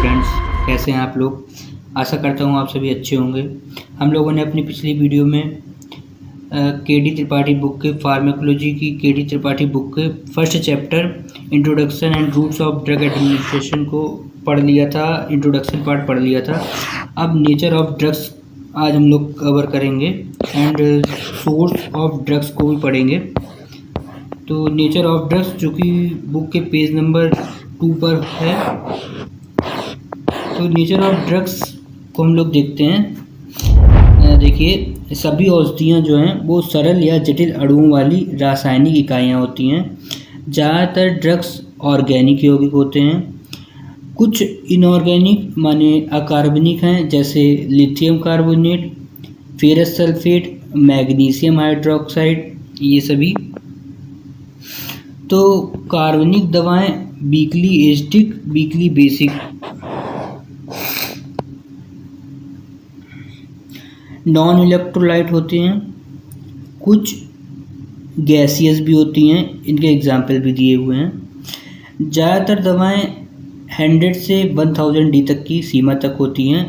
Friends, कैसे हैं आप लोग। आशा करता हूँ आप सभी अच्छे होंगे। हम लोगों ने अपनी पिछली वीडियो में के.डी. त्रिपाठी बुक के फार्माकोलॉजी की के.डी. त्रिपाठी बुक के first chapter introduction and routes of drug administration को पढ़ लिया था। इंट्रोडक्शन पार्ट पढ़ लिया था। अब नेचर ऑफ ड्रग्स आज हम लोग कवर करेंगे एंड सोर्स ऑफ ड्रग्स को भी पढ़ेंगे। तो नेचर ऑफ ड्रग्स जो कि बुक के पेज नंबर 2 पर है। तो नेचर ऑफ ड्रग्स को हम लोग देखते हैं। देखिए, सभी औषधियाँ जो हैं वो सरल या जटिल अणुओं वाली रासायनिक इकाइयाँ होती हैं। ज़्यादातर ड्रग्स ऑर्गेनिक यौगिक होते हैं। कुछ इनऑर्गेनिक माने अकार्बनिक हैं, जैसे lithium carbonate, ferrous sulphate, magnesium hydroxide, ये सभी। तो कार्बनिक दवाएं weakly acidic, weekly basic. Non electrolyte होते हैं। कुछ गैसियस भी होती हैं, इनके एग्जाम्पल भी दिए हुए हैं। ज़्यादातर दवाएं 100 से 1000 डी तक की सीमा तक होती हैं।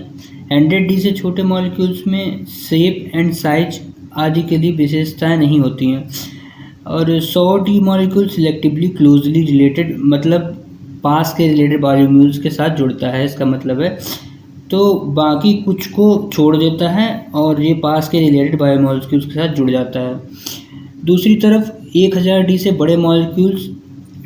100 डी से छोटे मॉलिक्यूल्स में शेप एंड साइज आदि के लिए विशेषताएं नहीं होती हैं। और 100 D molecule selectively closely related, मतलब पास के रिलेटेड बायोमोल्स के साथ जुड़ता है, इसका मतलब है। तो बाकी कुछ को छोड़ देता है और ये पास के रिलेटेड बायोमोल्स के उसके साथ जुड़ जाता है। दूसरी तरफ 1000 डी से बड़े मॉलिक्यूल्स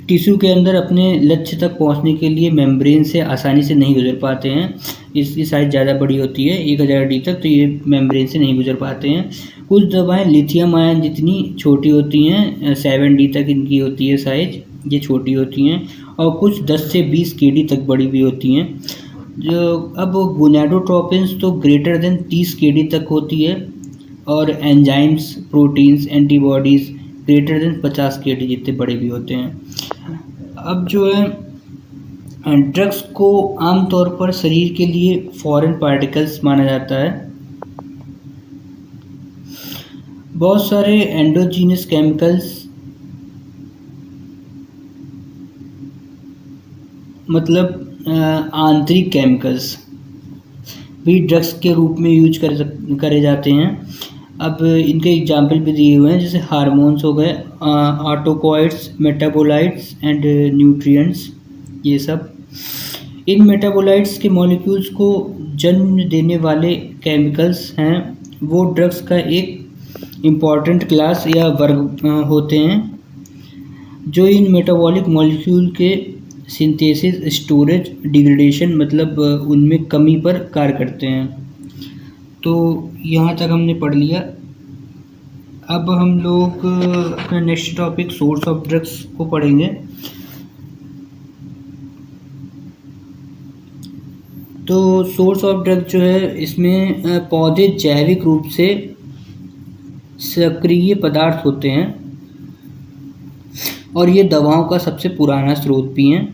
टिश्यू के अंदर अपने लक्ष्य तक पहुंचने के लिए मेम्ब्रेन से आसानी से नहीं गुजर पाते हैं। इसकी साइज ज़्यादा बड़ी होती है 1000 डी तक, तो ये मेम्ब्रेन से नहीं गुजर पाते हैं। कुछ दवाएं लिथियम आयन जितनी छोटी होती हैं, 7 डी तक इनकी होती है साइज, ये छोटी होती हैं। और कुछ 10 से 20 केडी तक बड़ी भी होती हैं। जो अब गोनाडोट्रोपिन्स तो ग्रेटर देन 30 केडी तक होती है। और enzymes, proteins, antibodies greater than 50 KD जितने बड़े भी होते हैं। अब जो है ड्रग्स को आमतौर पर शरीर के लिए फॉरेन पार्टिकल्स माना जाता है। बहुत सारे एंडोजीनस केमिकल्स, मतलब आंतरिक केमिकल्स भी ड्रग्स के रूप में यूज करे जाते हैं। अब इनके एग्जाम्पल भी दिए हुए हैं, जैसे हार्मोन्स हो गए, ऑटोकॉइड्स, मेटाबोलाइट्स एंड न्यूट्रिएंट्स, ये सब। इन मेटाबोलाइट्स के मॉलिक्यूल्स को जन्म देने वाले केमिकल्स हैं, वो ड्रग्स का एक इम्पॉर्टेंट क्लास या वर्ग होते हैं, जो इन मेटाबॉलिक मॉलिक्यूल के सिंथेसिस, स्टोरेज, डिग्रेडेशन, मतलब उनमें कमी पर कार्य करते हैं। तो यहाँ तक हमने पढ़ लिया। अब हम लोग अपना next topic source of drugs को पढ़ेंगे। तो सोर्स ऑफ ड्रग जो है, इसमें पौधे जैविक रूप से सक्रिय पदार्थ होते हैं और ये दवाओं का सबसे पुराना स्रोत भी हैं।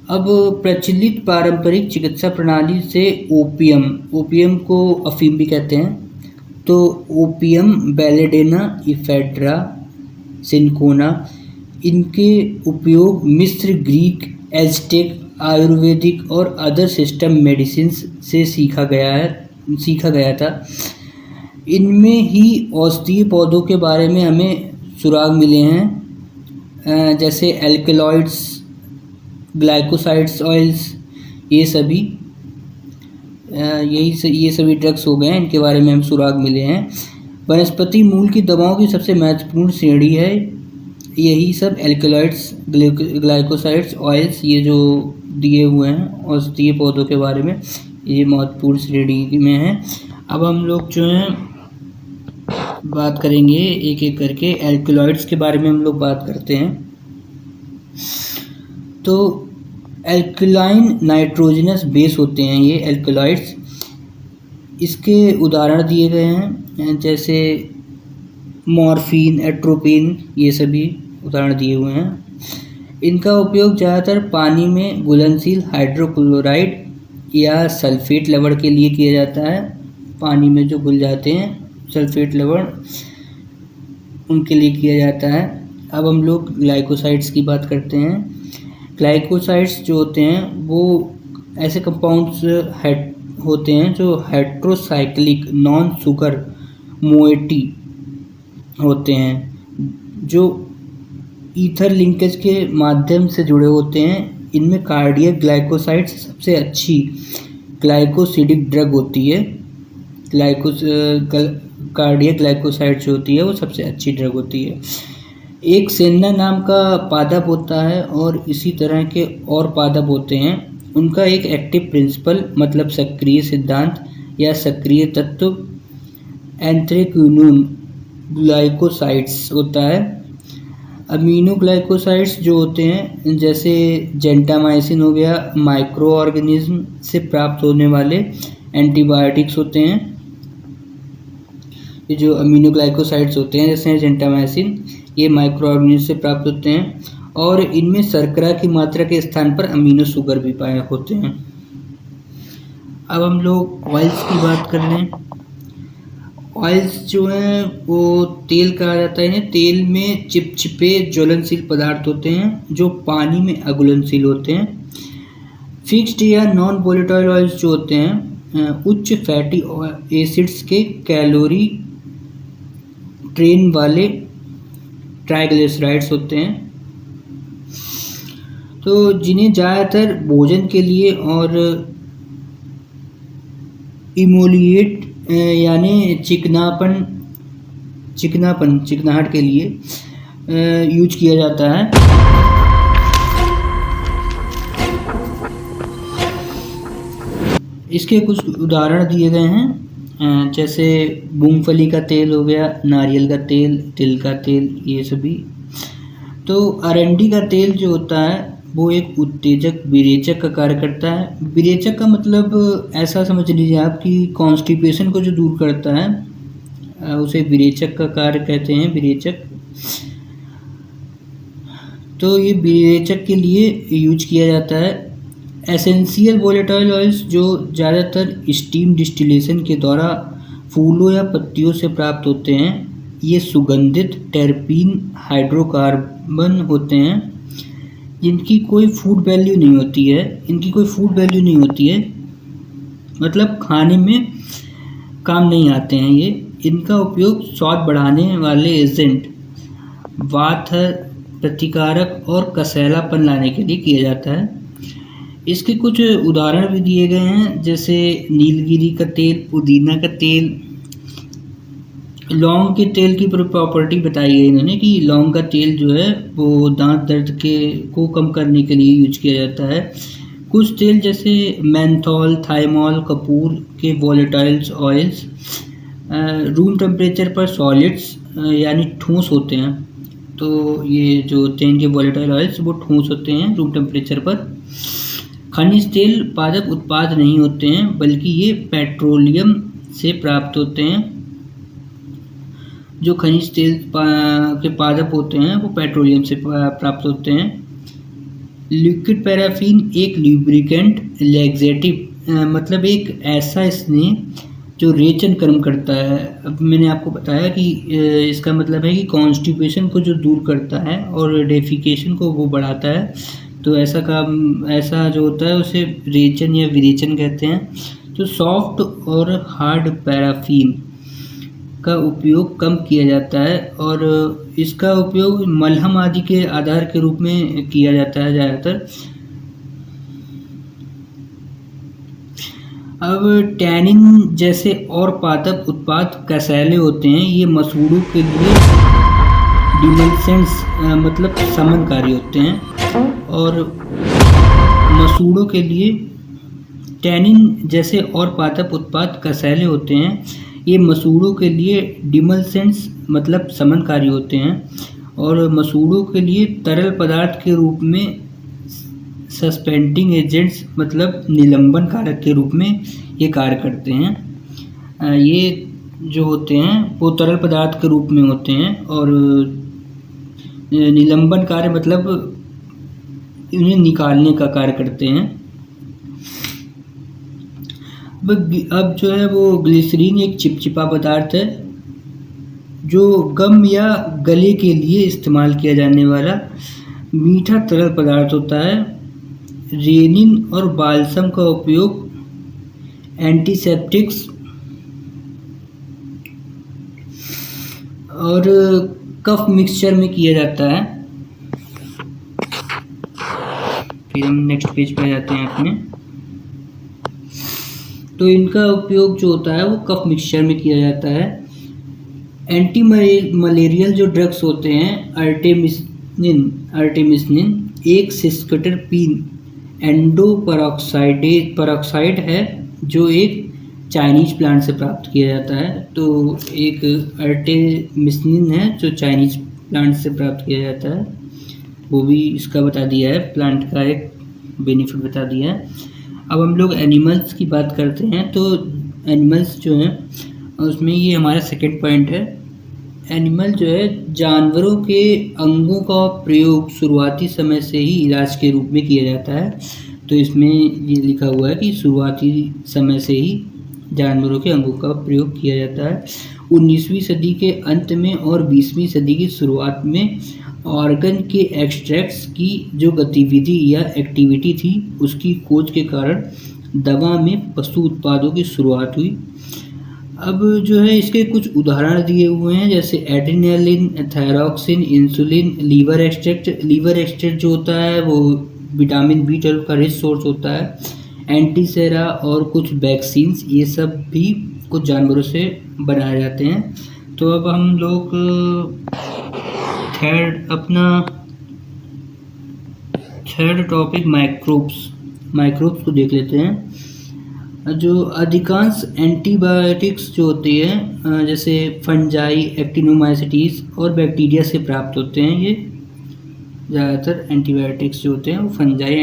अब प्रचलित पारंपरिक चिकित्सा प्रणाली से ओपियम को अफीम भी कहते हैं। तो ओपियम, बेलेडेना, इफेड्रा, सिनकोना, इनके उपयोग मिस्र, ग्रीक, एज़टेक, आयुर्वेदिक और अदर सिस्टम मेडिसिन से सीखा गया था। इनमें ही औषधीय पौधों के बारे में हमें सुराग मिले हैं, जैसे एल्कलॉइड्स, ग्लाइकोसाइड्स ऑयल्स, ये सभी ये सभी ड्रग्स हो गए हैं, इनके बारे में हम सुराग मिले हैं। वनस्पति मूल की दवाओं की सबसे महत्वपूर्ण श्रेणी है यही सब एल्कलॉइड्स, ग्लाइकोसाइड्स, ऑयल्स, ये जो दिए हुए हैं औषधीय पौधों के बारे में, ये महत्वपूर्ण श्रेणी में हैं। अब हम लोग जो हैं बात करेंगे एक एक करके। एल्कलॉइड्स के बारे में हम लोग बात करते हैं। तो एल्कलाइन नाइट्रोजनस बेस होते हैं ये एल्कलॉइड्स। इसके उदाहरण दिए गए हैं, जैसे मॉर्फिन, एट्रोपिन, ये सभी उदाहरण दिए हुए हैं। इनका उपयोग ज़्यादातर पानी में घुलनशील हाइड्रोक्लोराइड या सल्फेट लवण के लिए किया जाता है। पानी में जो घुल जाते हैं सल्फेट लवण, उनके लिए किया जाता है। अब हम लोग ग्लाइकोसाइड्स की बात करते हैं। ग्लाइकोसाइड्स जो होते हैं वो ऐसे कंपाउंड्स होते हैं जो हेट्रोसाइक्लिक नॉन सुगर मोएटी होते हैं, जो ईथर लिंकेज के माध्यम से जुड़े होते हैं। इनमें कार्डियक ग्लाइकोसाइड्स सबसे अच्छी ग्लाइकोसिडिक ड्रग होती है। कार्डियक ग्लाइकोसाइड जो होती है वो सबसे अच्छी ड्रग होती है। एक सेन्ना नाम का पादप होता है और इसी तरह के और पादप होते हैं। उनका एक एक्टिव प्रिंसिपल मतलब सक्रिय सिद्धांत या सक्रिय तत्व एंथ्रेक्विनोन ग्लाइकोसाइड्स होता है। अमीनो ग्लाइकोसाइड्स जो होते हैं जैसे जेंटामाइसिन हो गया, माइक्रो ऑर्गेनिज्म से प्राप्त होने वाले एंटीबायोटिक्स होते हैं। ये जो अमीनो ग्लाइकोसाइड्स होते हैं जैसे जेंटामाइसिन, ये माइक्रो ऑर्गेनिज्म से प्राप्त होते हैं और इनमें शर्करा की मात्रा के स्थान पर अमीनो शुगर भी पाए होते हैं। अब हम लोग ऑयल्स की बात कर लें। ऑयल्स जो हैं वो तेल कहा जाता है। तेल में चिपचिपे ज्वलनशील पदार्थ होते हैं जो पानी में अघुलनशील होते हैं। फिक्स्ड या नॉन वोलेटाइल ऑयल्स जो होते हैं उच्च फैटी एसिड्स के कैलोरी ट्रेन वाले ट्राइग्लिसराइड्स होते हैं, तो जिन्हें ज़्यादातर भोजन के लिए और इमोलिएट यानी चिकनाहट के लिए यूज किया जाता है। इसके कुछ उदाहरण दिए गए हैं जैसे मूंगफली का तेल हो गया, नारियल का तेल, तिल का तेल, ये सभी। तो अरंडी का तेल जो होता है वो एक उत्तेजक विरेचक का कार्य करता है। विरेचक का मतलब ऐसा समझ लीजिए आप कि कॉन्स्टिपेशन को जो दूर करता है उसे विरेचक का कार्य कहते हैं, विरेचक। तो ये विरेचक के लिए यूज किया जाता है। एसेंशियल वोलेटाइल ऑयल्स जो ज़्यादातर स्टीम डिस्टिलेशन के द्वारा फूलों या पत्तियों से प्राप्त होते हैं, ये सुगंधित टर्पीन हाइड्रोकार्बन होते हैं। इनकी कोई फूड वैल्यू नहीं होती है, मतलब खाने में काम नहीं आते हैं ये। इनका उपयोग स्वाद बढ़ाने वाले एजेंट, वात प्रतिकारक और कसैलापन लाने के लिए किया जाता है। इसके कुछ उदाहरण भी दिए गए हैं जैसे नीलगिरी का तेल, पुदीना का तेल। लौंग के तेल की प्रॉपर्टी बताई है इन्होंने कि लौंग का तेल जो है वो दांत दर्द को कम करने के लिए यूज किया जाता है। कुछ तेल जैसे मेंथॉल, थाइमोल, कपूर के वोलेटाइल्स ऑयल्स रूम टेम्परेचर पर सॉलिड्स यानी ठोस होते हैं। तो ये जो होते हैं इनके वोलेटाइल ऑयल्स वो ठोस होते हैं रूम टेम्परेचर पर। खनिज तेल पादप उत्पाद नहीं होते हैं बल्कि ये पेट्रोलियम से प्राप्त होते हैं। जो खनिज तेल के पादप होते हैं वो पेट्रोलियम से प्राप्त होते हैं। लिक्विड पैराफिन एक लुब्रिकेंट लैक्सेटिव मतलब एक ऐसा स्नेह जो रेचन कर्म करता है। अब मैंने आपको बताया कि इसका मतलब है कि कॉन्स्टिपेशन को जो दूर करता है और डेफिकेशन को वो बढ़ाता है। तो ऐसा जो होता है उसे रेचन या विरेचन कहते हैं। तो सॉफ्ट और हार्ड पैराफिन का उपयोग कम किया जाता है और इसका उपयोग मलहम आदि के आधार के रूप में किया जाता है ज़्यादातर। अब टैनिन जैसे और पादप उत्पाद कसैले होते हैं, ये मसूड़ों के लिए डिमल्सेंट्स मतलब समनकारी होते हैं और मसूड़ों के लिए टैनिन जैसे और पादप उत्पाद कसैले होते हैं, ये मसूड़ों के लिए डिमल्सेंट्स मतलब समनकारी होते हैं और मसूड़ों के लिए तरल पदार्थ के रूप में सस्पेंडिंग एजेंट्स मतलब निलंबन कारक के रूप में ये कार्य करते हैं। ये जो होते हैं वो तरल पदार्थ के रूप में होते हैं और निलंबन कार्य मतलब उन्हें निकालने का कार्य करते हैं। अब जो है वो ग्लिसरीन एक चिपचिपा पदार्थ है जो गम या गले के लिए इस्तेमाल किया जाने वाला मीठा तरल पदार्थ होता है। रेनिन और बाल्सम का उपयोग एंटीसेप्टिक्स और कफ मिक्सचर में किया जाता है। फिर हम नेक्स्ट पेज पे जाते हैं अपने। तो इनका उपयोग जो होता है वो कफ मिक्सचर में किया जाता है। एंटी मलेरियल जो ड्रग्स होते हैं अर्टेमिसनिन एक सिस्कटरपीन पराक्साइड है जो एक चाइनीज प्लांट से प्राप्त किया जाता है। तो एक अर्टेमिसनिन है जो चाइनीज प्लांट से प्राप्त किया जाता है, वो भी इसका बता दिया है, प्लांट का एक बेनिफिट बता दिया है। अब हम लोग एनिमल्स की बात करते हैं। तो एनिमल्स जो हैं उसमें ये हमारा सेकंड पॉइंट है। एनिमल जो है जानवरों के अंगों का प्रयोग शुरुआती समय से ही इलाज के रूप में किया जाता है। तो इसमें ये लिखा हुआ है कि शुरुआती समय से ही जानवरों के अंगों का प्रयोग किया जाता है। 19वीं सदी के अंत में और 20वीं सदी की शुरुआत में ऑर्गन के एक्सट्रैक्ट्स की जो गतिविधि या एक्टिविटी थी उसकी खोज के कारण दवा में पशु उत्पादों की शुरुआत हुई। अब जो है इसके कुछ उदाहरण दिए हुए हैं, जैसे adrenaline, thyroxine, insulin, liver extract. Liver extract जो होता है वो विटामिन B12 का रिच सोर्स होता है। एंटीसेरा और कुछ वैक्सीन्स, ये सब भी कुछ जानवरों से बनाए जाते हैं। तो अब हम लोग थर्ड टॉपिक माइक्रोब्स को देख लेते हैं। जो अधिकांश एंटीबायोटिक्स जो होती है जैसे फंजाई, एक्टिनोमाइसिटीज और बैक्टीरिया से प्राप्त होते हैं। ये ज़्यादातर एंटीबायोटिक्स जो होते हैं वो फंजाई,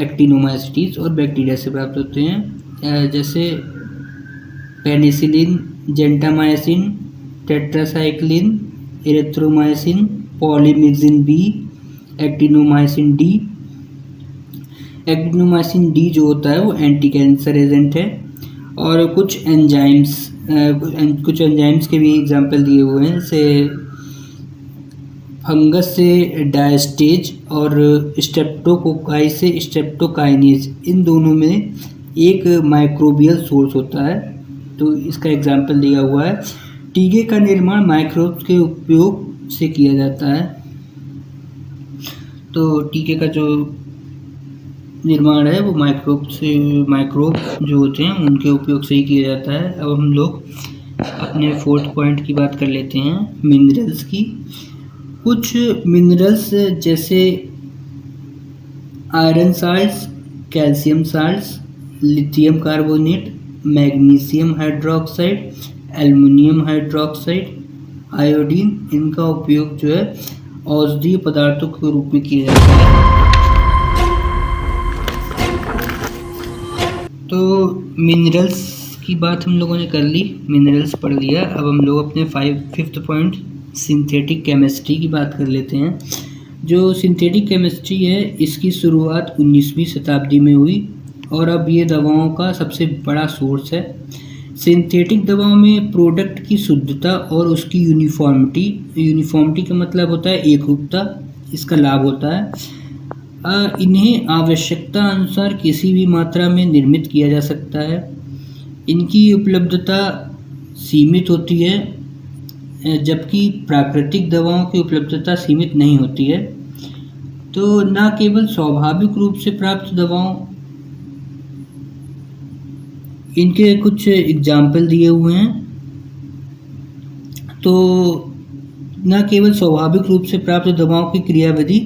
एक्टिनोमाइसिटीज और बैक्टीरिया से प्राप्त होते हैं, जैसे penicillin, gentamicin, tetracycline, erythromycin, polymyxin B, actinomycin D। Actinomycin D जो होता है वो एंटी कैंसर एजेंट है। और कुछ एंजाइम्स के भी एग्जांपल दिए हुए हैं, जैसे फंगस से डायस्टेज और स्ट्रेप्टोकोकाई से स्ट्रेप्टोकाइनेज, इन दोनों में एक माइक्रोबियल सोर्स होता है। तो इसका एग्जांपल दिया हुआ है। टीके का निर्माण माइक्रोब्स के उपयोग से किया जाता है। तो टीके का जो निर्माण है वो माइक्रोब जो होते हैं उनके उपयोग से ही किया जाता है। अब हम लोग अपने फोर्थ पॉइंट की बात कर लेते हैं, मिनरल्स की। कुछ मिनरल्स जैसे iron salts, calcium salts, lithium carbonate, magnesium hydroxide, aluminium hydroxide, iodine, इनका उपयोग जो है औषधीय पदार्थों के रूप में किया जाता है। तो मिनरल्स की बात हम लोगों ने कर ली, मिनरल्स पढ़ लिया। अब हम लोग अपने फिफ्थ पॉइंट सिंथेटिक केमिस्ट्री की बात कर लेते हैं। जो सिंथेटिक केमिस्ट्री है इसकी शुरुआत 19वीं शताब्दी में हुई और अब ये दवाओं का सबसे बड़ा सोर्स है। सिंथेटिक दवाओं में प्रोडक्ट की शुद्धता और उसकी यूनिफॉर्मिटी का मतलब होता है एकरूपता, इसका लाभ होता है। इन्हें आवश्यकता अनुसार किसी भी मात्रा में निर्मित किया जा सकता है। इनकी उपलब्धता सीमित होती है, जबकि प्राकृतिक दवाओं की उपलब्धता सीमित नहीं होती है। तो न केवल स्वाभाविक रूप से प्राप्त दवाओं, इनके कुछ एग्जाम्पल दिए हुए हैं। तो न केवल स्वाभाविक रूप से प्राप्त दवाओं की क्रियाविधि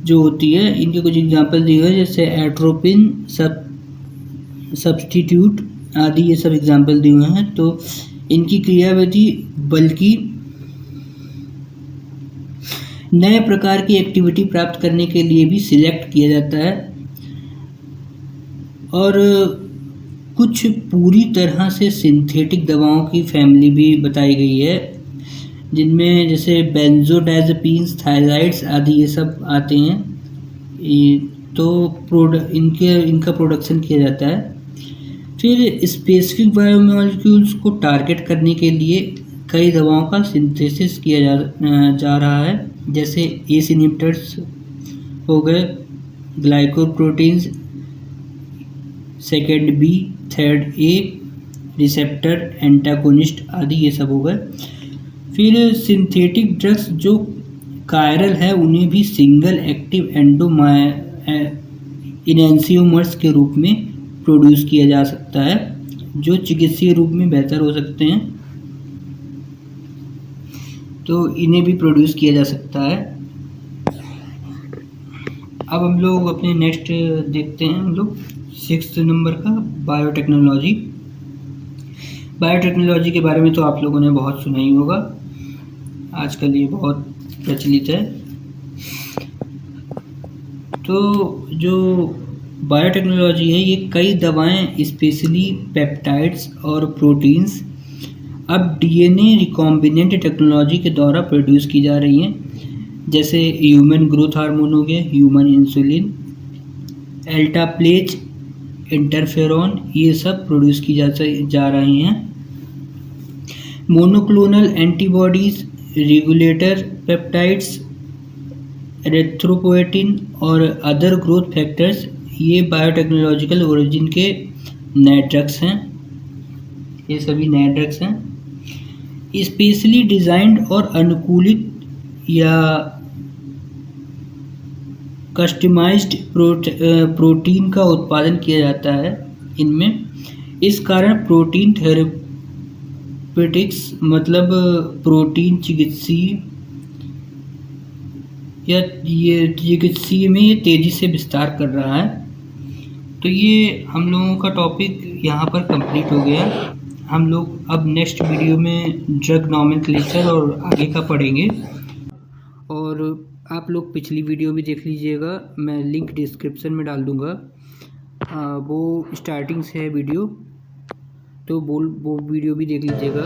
जो होती है, इनके कुछ एग्जाम्पल दिए हुए हैं, जैसे एट्रोपिन, सब्स्टिट्यूट आदि, ये सब एग्जाम्पल दिए हुए हैं। तो इनकी क्रियाविधि बल्कि नए प्रकार की एक्टिविटी प्राप्त करने के लिए भी सिलेक्ट किया जाता है। और कुछ पूरी तरह से सिंथेटिक दवाओं की फैमिली भी बताई गई है, जिनमें जैसे बेंजोडाइज़ेपिन्स, थायराइड्स आदि ये सब आते हैं। तो इनका प्रोडक्शन किया जाता है। फिर स्पेसिफिक बायोमॉलिक्यूल्स को टारगेट करने के लिए कई दवाओं का सिंथेसिस किया जा रहा है, जैसे एस इनहिबिटर्स हो गए, glycoproteins second B, third A, receptor antagonist आदि ये सब हो गए। फिर सिंथेटिक ड्रग्स जो कायरल है उन्हें भी सिंगल एक्टिव इनेंसियोमर्स के रूप में प्रोड्यूस किया जा सकता है, जो चिकित्सीय रूप में बेहतर हो सकते हैं, तो इन्हें भी प्रोड्यूस किया जा सकता है। अब हम लोग अपने नेक्स्ट देखते हैं, हम लोग 6 नंबर का बायोटेक्नोलॉजी। बायोटेक्नोलॉजी के बारे में तो आप लोगों ने बहुत सुना ही होगा, आजकल ये बहुत प्रचलित है। तो जो बायोटेक्नोलॉजी है ये कई दवाएं, स्पेशली पेप्टाइड्स और प्रोटीन्स अब डीएनए रिकॉम्बिनेंट टेक्नोलॉजी के द्वारा प्रोड्यूस की जा रही हैं, जैसे ह्यूमन ग्रोथ हार्मोन हो गया, ह्यूमन इंसुलिन, एल्टाप्लेज, इंटरफेरॉन, ये सब प्रोड्यूस की जा रही हैं। Monoclonal antibodies, regulator peptides, erythropoietin और अदर ग्रोथ फैक्टर्स ये बायोटेक्नोलॉजिकल ओरिजिन के नए ड्रग्स हैं, ये सभी नए ड्रग्स हैं। स्पेशली डिज़ाइंड और अनुकूलित या कस्टमाइज्ड प्रोटीन का उत्पादन किया जाता है इनमें। इस कारण प्रोटीन थेरेपेटिक्स मतलब प्रोटीन चिकित्सीय में ये तेज़ी से विस्तार कर रहा है। तो ये हम लोगों का टॉपिक यहाँ पर कंप्लीट हो गया। हम लोग अब नेक्स्ट वीडियो में ड्रग नॉमेनक्लेचर और आगे का पढ़ेंगे, और आप लोग पिछली वीडियो भी देख लीजिएगा, मैं लिंक डिस्क्रिप्शन में डाल दूँगा। वो स्टार्टिंग से है वीडियो, तो वो वीडियो भी देख लीजिएगा।